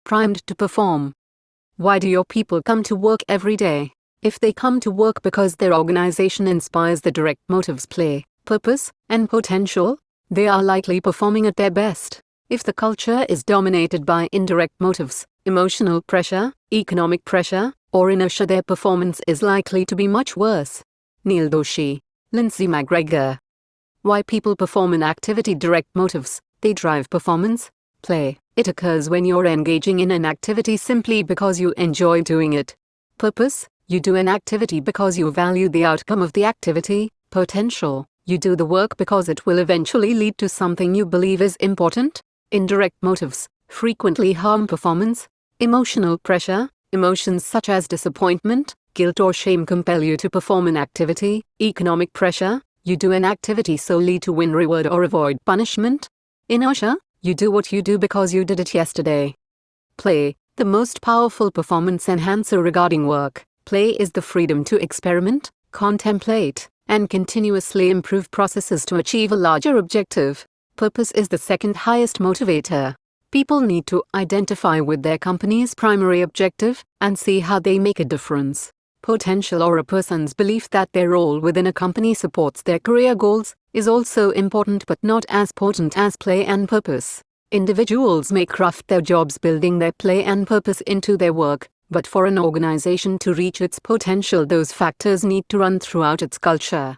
primed to perform. Why do your people come to work every day? If they come to work because their organization inspires the direct motives play, purpose, and potential, they are likely performing at their best. If the culture is dominated by indirect motives, emotional pressure, economic pressure, or inertia, their performance is likely to be much worse. Neil Doshi, Lindsay McGregor. Why people perform an activity. Direct motives, they drive performance. Play, it occurs when you're engaging in an activity simply because you enjoy doing it. Purpose, you do an activity because you value the outcome of the activity. Potential, you do the work because it will eventually lead to something you believe is important. Indirect motives frequently harm performance. Emotional pressure, emotions such as disappointment, guilt or shame compel you to perform an activity. Economic pressure, you do an activity solely to win reward or avoid punishment. Inertia, you do what you do because you did it yesterday. Play, the most powerful performance enhancer regarding work. Play is the freedom to experiment, contemplate, and continuously improve processes to achieve a larger objective. Purpose is the second highest motivator. People need to identify with their company's primary objective and see how they make a difference. Potential, or a person's belief that their role within a company supports their career goals, is also important but not as potent as play and purpose. Individuals may craft their jobs building their play and purpose into their work, but for an organization to reach its potential, those factors need to run throughout its culture.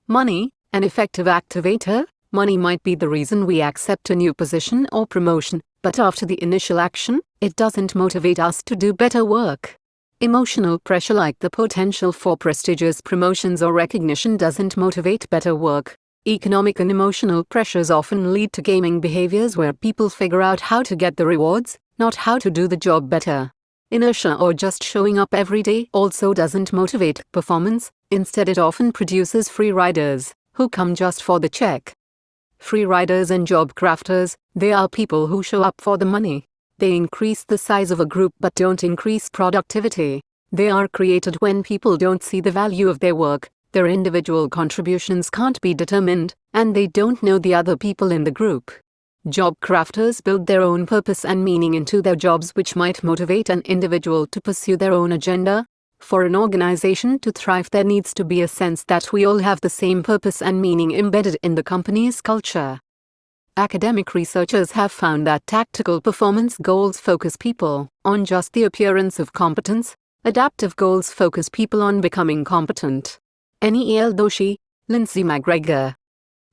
Money, an effective activator. Money might be the reason we accept a new position or promotion, but after the initial action, it doesn't motivate us to do better work. Emotional pressure, like the potential for prestigious promotions or recognition, doesn't motivate better work. Economic and emotional pressures often lead to gaming behaviors where people figure out how to get the rewards, not how to do the job better. Inertia, or just showing up every day, also doesn't motivate performance. Instead, it often produces free riders who come just for the check. Free riders and job crafters, they are people who show up for the money. They increase the size of a group but don't increase productivity. They are created when people don't see the value of their work, their individual contributions can't be determined, and they don't know the other people in the group. Job crafters build their own purpose and meaning into their jobs, which might motivate an individual to pursue their own agenda. For an organization to thrive, there needs to be a sense that we all have the same purpose and meaning embedded in the company's culture. Academic researchers have found that tactical performance goals focus people on just the appearance of competence. Adaptive goals focus people on becoming competent. Neil Doshi, Lindsay McGregor.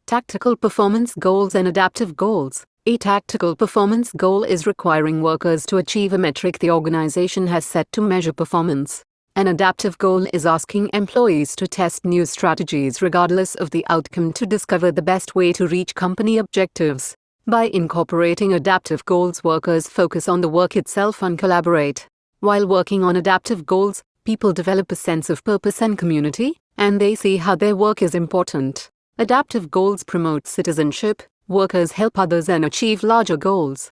Tactical performance goals and adaptive goals. A tactical performance goal is requiring workers to achieve a metric the organization has set to measure performance. An adaptive goal is asking employees to test new strategies regardless of the outcome to discover the best way to reach company objectives. By incorporating adaptive goals, workers focus on the work itself and collaborate. While working on adaptive goals, people develop a sense of purpose and community, and they see how their work is important. Adaptive goals promote citizenship. Workers help others and achieve larger goals.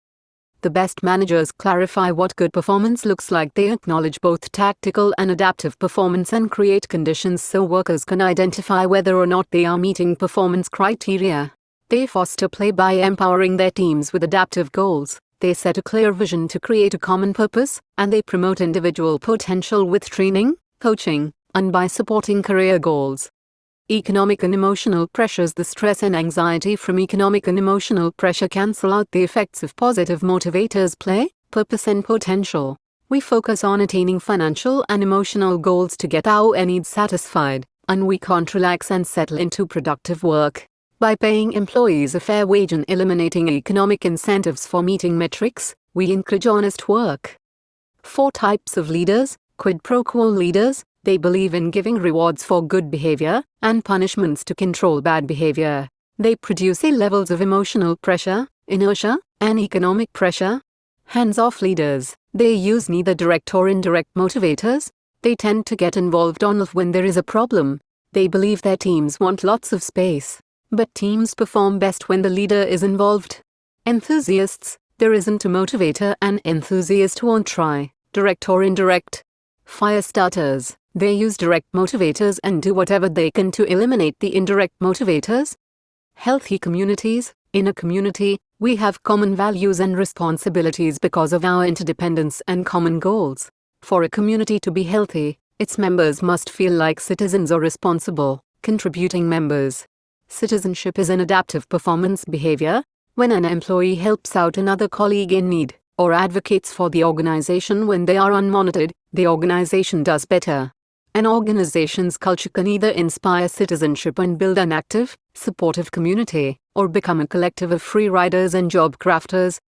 The best managers clarify what good performance looks like. They acknowledge both tactical and adaptive performance and create conditions so workers can identify whether or not they are meeting performance criteria. They foster play by empowering their teams with adaptive goals. They set a clear vision to create a common purpose, and they promote individual potential with training, coaching, and by supporting career goals. Economic and emotional pressures. The stress and anxiety from economic and emotional pressure cancel out the effects of positive motivators: play, purpose, and potential. We focus on attaining financial and emotional goals to get our needs satisfied, and we can't relax and settle into productive work. By paying employees a fair wage and eliminating economic incentives for meeting metrics, we encourage honest work. 4 types of leaders. Quid pro quo leaders. They believe in giving rewards for good behavior and punishments to control bad behavior. They produce high levels of emotional pressure, inertia, and economic pressure. Hands-off leaders. They use neither direct or indirect motivators. They tend to get involved only when there is a problem. They believe their teams want lots of space, but teams perform best when the leader is involved. Enthusiasts. There isn't a motivator an enthusiast won't try, direct or indirect. Fire starters. They use direct motivators and do whatever they can to eliminate the indirect motivators. Healthy communities. In a community, We have common values and responsibilities because of our interdependence and common goals. For a community to be healthy, its members must feel like citizens or responsible, contributing members. Citizenship is an adaptive performance behavior. When an employee helps out another colleague in need, or advocates for the organization when they are unmonitored, the organization does better. An organization's culture can either inspire citizenship and build an active, supportive community, or become a collective of free riders and job crafters,